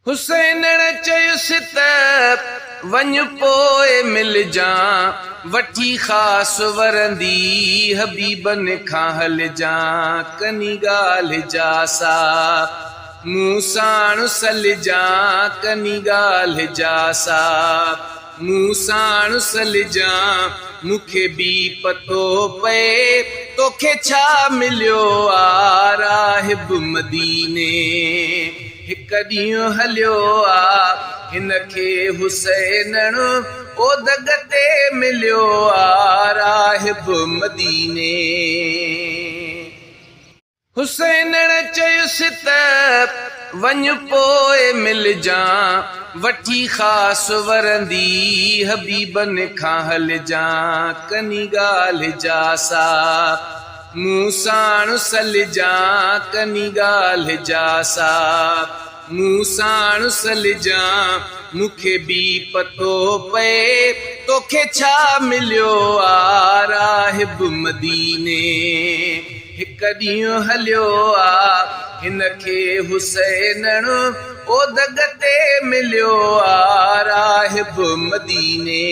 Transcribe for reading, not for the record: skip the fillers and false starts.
हुसैन चयुसि त वञ पोइ मिलजां वठी ख़ासि वरंदी हबीबन खां हलजां कनी ॻाल्हि जा सा मूं साण सलजां कनी ॻाल्हि जा सा मूं साण सलजां मूंखे बि पतो पए तोखे छा मिलियो आ राहिब मदीने हिक ॾींहुं हलियो आ हिनखे हुसैन ओदग ते मिलियो आ राहिब मदीने हुसैन चयुसि त वञ पोइ मिलजां वठी ख़ासि वरंदी हबीबन खां हलजां कनी ॻाल्हि जा सा मूं साण सलजां कनी ॻाल्हि जा सा मूं साण सलजां मूंखे बि पतो पए तोखे छा मिलियो आ राहिब मदीने हिक ॾींहुं हलियो आ हिनखे हुसैन ओदग ते मिलियो आ राहिब मदीने।